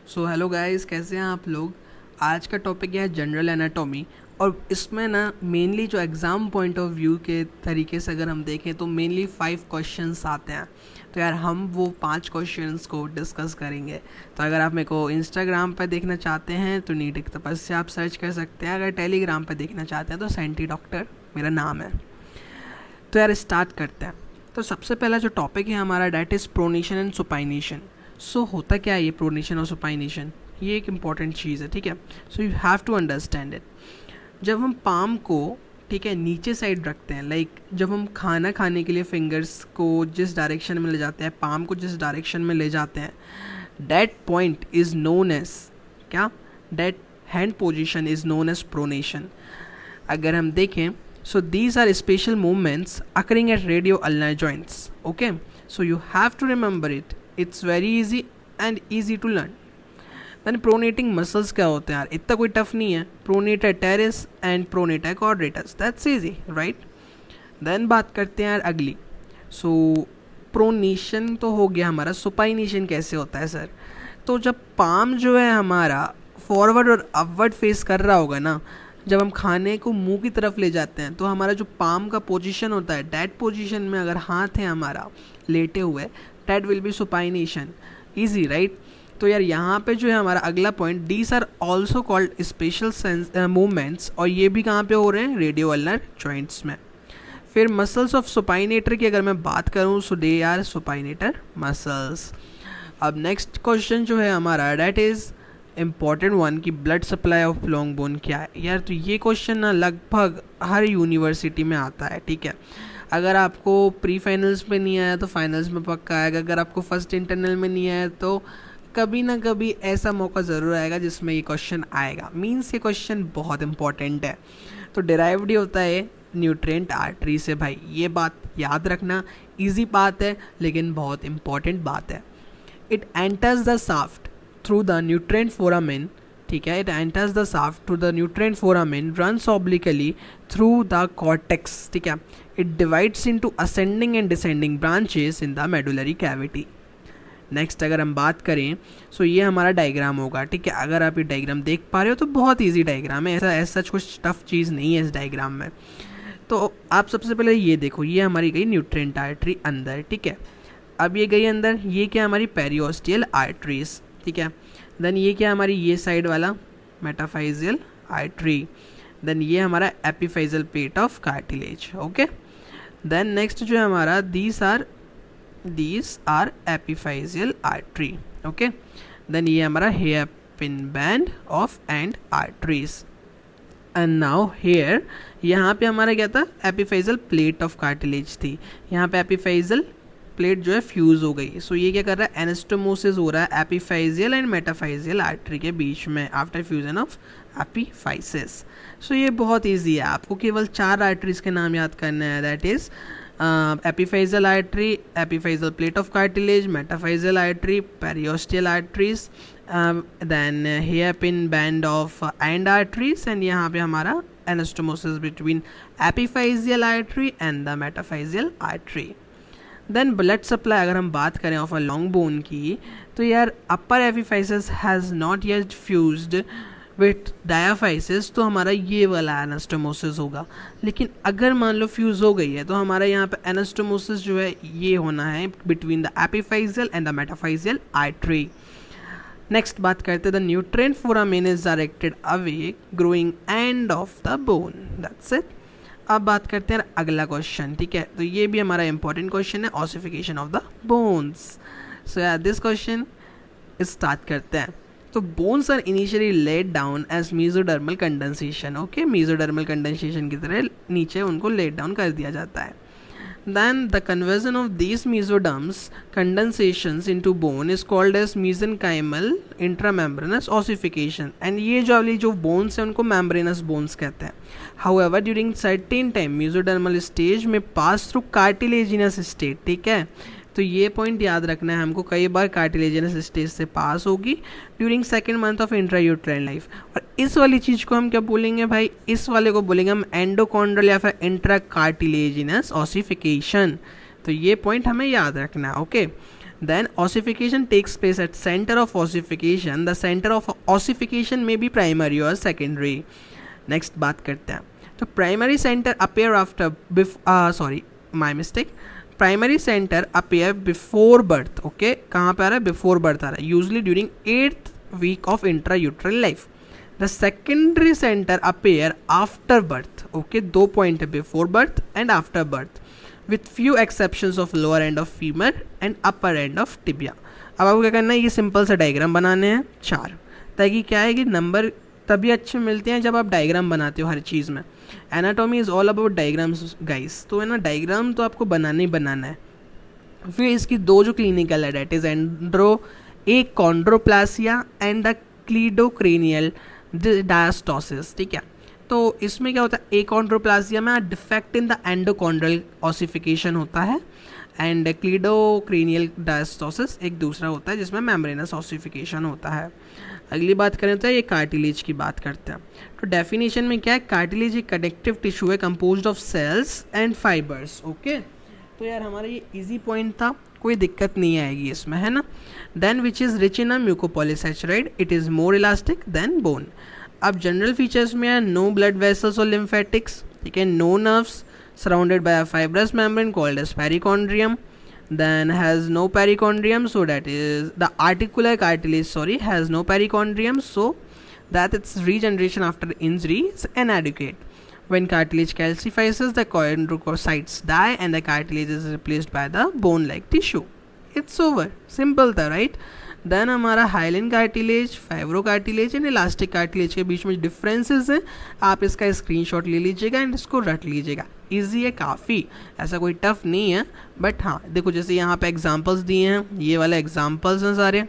So hello guys, कैसे हैं आप लोग। आज का टॉपिक है जनरल एनाटॉमी। और इसमें ना मेनली जो एग्ज़ाम पॉइंट ऑफ व्यू के तरीके से अगर हम देखें तो मेनली 5 क्वेश्चंस आते हैं। तो यार हम वो 5 क्वेश्चंस को डिस्कस करेंगे। तो अगर आप मेरे को इंस्टाग्राम पर देखना चाहते हैं तो नीट एक तपस्या आप सर्च कर सकते हैं। अगर टेलीग्राम पर देखना चाहते हैं तो सेंटी डॉक्टर मेरा नाम है। तो यार स्टार्ट करते हैं। तो सबसे पहला जो टॉपिक है हमारा that is pronation and supination. So होता क्या है ये प्रोनेशन और सुपाइनेशन, ये एक इम्पॉर्टेंट चीज़ है, ठीक है। So you have to understand it. जब हम पाम को, ठीक है, नीचे साइड रखते हैं, लाइक जब हम खाना खाने के लिए फिंगर्स को जिस डायरेक्शन में ले जाते हैं, पाम को जिस डायरेक्शन में ले जाते हैं, that point is known as क्या, that hand position is known as pronation. अगर हम देखें, so these are special movements occurring at radio ulnar joints. Okay, so you have to remember it. It's very easy and easy to learn. Then pronating muscles क्या होते हैं यार, इतना कोई tough नहीं है। pronator teres and pronator quadratus, that's easy, right? Then बात करते हैं यार अगली। so प्रोनेशन तो हो गया हमारा, सुपाइनेशन कैसे होता है सर। तो जब पाम जो है हमारा फॉरवर्ड और अपवर्ड फेस कर रहा होगा ना, जब हम खाने को मुंह की तरफ ले जाते हैं तो हमारा जो पाम का पोजीशन होता है, डैट पोजीशन में अगर हाथ है हमारा लेटे हुए, that will be supination. Easy right. तो यार यहाँ पे जो है हमारा अगला point, these are also called special movements, और ये भी कहाँ पे हो रहे हैं, रेडियो अल्नर जॉइंट्स में। फिर मसल्स ऑफ सुपाइनेटर की अगर मैं बात करूँ, सो दे आर सुपाइनेटर मसल्स। अब नेक्स्ट क्वेश्चन जो है हमारा डैट इज़ इम्पॉर्टेंट वन कि blood supply of long bone क्या है यार। तो ये क्वेश्चन ना लगभग हर यूनिवर्सिटी में आता है, ठीक है। अगर आपको प्री फाइनल्स में नहीं आया तो फाइनल्स में पक्का आएगा। अगर आपको फर्स्ट इंटरनल में नहीं आया तो कभी ना कभी ऐसा मौका ज़रूर आएगा जिसमें ये क्वेश्चन आएगा। मीन्स ये क्वेश्चन बहुत इंपॉर्टेंट है। तो डिराइव्ड ही होता है न्यूट्रिएंट आर्टरी से भाई, ये बात याद रखना। ईजी बात है लेकिन बहुत इंपॉर्टेंट बात है। It enters the soft through the nutrient foramen, ठीक है, it enters the shaft through the nutrient foramen, runs obliquely through the cortex, ठीक है, it divides into ascending and descending branches in the medullary cavity. Next अगर हम बात करें, सो ये हमारा डायग्राम होगा, ठीक है। अगर आप ये डायग्राम देख पा रहे हो तो बहुत ईजी डायग्राम है, ऐसा कुछ टफ चीज़ नहीं है इस डायग्राम में। तो आप सबसे पहले ये देखो, ये हमारी गई न्यूट्रिएंट आर्टरी अंदर, ठीक है। अब ये गई अंदर, ये क्या हमारी पेरियोस्टियल आर्टरीज, ठीक है। देन ये क्या हमारी ये साइड वाला मेटाफाइजियल आर्टरी। देन ये हमारा epiphyseal plate of cartilage, okay. Then next जो है हमारा these are epiphyseal artery, okay. Then ये हमारा hairpin bend of end arteries. And now here, यहाँ पे हमारा क्या था, एपिफाइजल प्लेट ऑफ कार्टिलेज थी। यहाँ पे एपिफाइजल प्लेट जो है फ्यूज़ हो गई। सो ये क्या कर रहा है, एनास्टोमोसिस हो रहा है एपिफाइजियल एंड मेटाफाइजियल आर्टरी के बीच में आफ्टर फ्यूजन ऑफ एपिफाइसिस। सो ये बहुत इजी है, आपको केवल 4 आर्टरीज के नाम याद करना है, that is epiphyseal artery, epiphyseal plate of cartilage, metaphyseal artery, periosteal arteries, then hairpin bend of end arteries, and यहाँ पे हमारा anastomosis between epiphyseal artery and the metaphyseal artery. Then blood supply अगर हम बात करें of a long bone की, तो यार upper epiphysis has not yet fused with diaphysis, तो हमारा ये वाला एनास्टोमोसिस होगा। लेकिन अगर मान लो फ्यूज़ हो गई है तो हमारा यहाँ पे एनास्टोमोसिस जो है ये होना है between the epiphyseal and the metaphyseal artery. Next बात करते हैं, the nutrient foramen is directed away growing end of the bone, that's it. अब बात करते हैं अगला क्वेश्चन, ठीक है। तो ये भी हमारा इंपॉर्टेंट क्वेश्चन है, ossification of the bones. So यार दिस क्वेश्चन स्टार्ट करते हैं। तो bones are initially laid down as mesodermal condensation, okay. Mesodermal condensation की तरह नीचे उनको लेड डाउन कर दिया जाता है। Then the conversion of these mesoderms condensations into bone is called as mesenchymal intramembranous ossification, and ये जो वाली जो bones हैं उनको membranous bones कहते हैं। However, during certain time mesodermal stage में pass through cartilaginous state, ठीक है। तो ये पॉइंट याद रखना है हमको, कई बार कार्टिलेजिनस स्टेज से पास होगी during second month of intrauterine life. और इस वाली चीज़ को हम क्या बोलेंगे भाई, इस वाले को बोलेंगे हम एंडोकॉन्ड्रल या फिर इंट्रा कार्टिलेजिनस ऑसिफिकेशन। तो ये पॉइंट हमें याद रखना है, okay. Then ossification takes place at center of ossification. The center of ossification may be primary or secondary. Next बात करते हैं. तो primary center appear after primary center appear before birth. Okay, कहाँ पे आ रहा है? Before birth आ रहा है. Usually during 8th week of intrauterine life. The secondary center appear after birth. Okay, 2 point है, before birth and after birth, with few exceptions of lower end of femur and upper end of tibia. अब आपको क्या करना है, ये simple सा diagram बनाने हैं 4, ताकि क्या है कि नंबर तभी अच्छे मिलते हैं जब आप डायग्राम बनाते हो हर चीज़ में. Anatomy is all about diagrams guys. तो है ना, डायग्राम तो आपको बनाना ही बनाना है. फिर इसकी 2 जो क्लिनिकल है, डेट इज एंड्रोप्लासिया एंड द क्लीडोक्रेनियल डायस्टोसिस. ठीक है, तो इसमें क्या होता है, एकॉन्ड्रोप्लासिया में डिफेक्ट इन द एंडोकॉन्ड्रल ऑसिफिकेशन होता है, एंड क्लीडोक्रेनियल डायस्टोसिस एक दूसरा होता है जिसमें मेम्ब्रेनस ऑसिफिकेशन होता है. अगली बात करें तो ये कार्टिलेज की बात करते हैं. तो डेफिनेशन में क्या है, कार्टिलेज एक कनेक्टिव टिश्यू है composed of cells and fibres. Okay, तो यार हमारा ये इजी पॉइंट था, कोई दिक्कत नहीं आएगी इसमें, है ना. Then which is rich in a mucopolysaccharide, it is more elastic than bone. अब जनरल फीचर्स में है नो ब्लड वेसल्स और लिम्फेटिक्स. ठीक है, no nerves, surrounded by a fibrous membrane called as perichondrium. Then has no perichondrium, so that is the articular cartilage, has no perichondrium, so that its regeneration after injury is inadequate. When cartilage calcifies, the chondrocytes die and the cartilage is replaced by the bone like tissue. It's over, simple था, right? Then हमारा hyaline cartilage, fibro cartilage and elastic cartilage के बीच में differences हैं. आप इसका screenshot ले लीजिएगा and इसको रट लीजिएगा. इजी है काफ़ी, ऐसा कोई टफ नहीं है. बट हाँ देखो, जैसे यहाँ पे एग्जांपल्स दिए हैं, ये वाले एग्जांपल्स हैं सारे.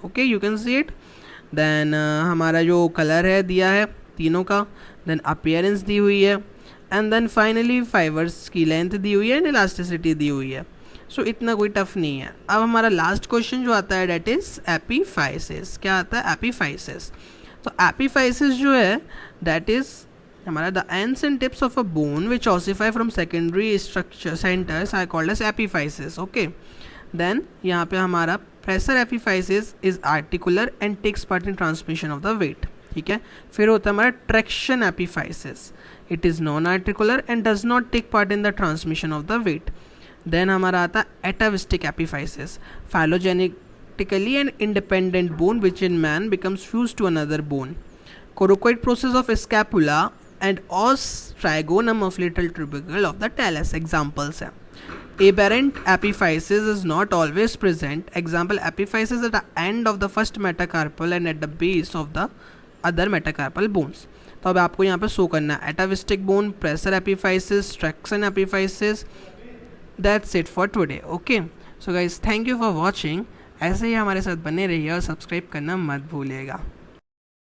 Okay, you can see it. Then हमारा जो कलर है दिया है तीनों का, देन अपीयरेंस दी हुई है, एंड देन फाइनली फाइबर्स की लेंथ दी हुई है एंड इलास्टिसिटी दी हुई है. सो इतना कोई टफ नहीं है. अब हमारा लास्ट क्वेश्चन जो आता है डेट इज एपीफाइसिस. क्या आता है? एपीफाइसिस. तो एपीफाइसिस जो है डेट इज हमारा the ends and tips of a bone which ossify from secondary structure centres are called as epiphysis. Okay, then यहाँ पे हमारा pressure epiphysis is articular and takes part in transmission of the weight. ठीक है, फिर होता है हमारा traction epiphysis. It is non articular and does not take part in the transmission of the weight. Then हमारा आता है atavistic epiphysis, phylogenetically and independent bone which in man becomes fused to another bone. Coracoid process of scapula and os trigonum of little tubercle of the talus. Examples हैं. Aberrant epiphysis is not always present. Example, epiphysis at the end of the first metacarpal and at the base of the other metacarpal bones. तो अब आपको यहाँ पे show करना है atavistic bone, pressure epiphysis, traction epiphysis. That's it for today. Okay, so guys, thank you for watching. ऐसे ही हमारे साथ बने रहिए और सब्सक्राइब करना मत भूलिएगा.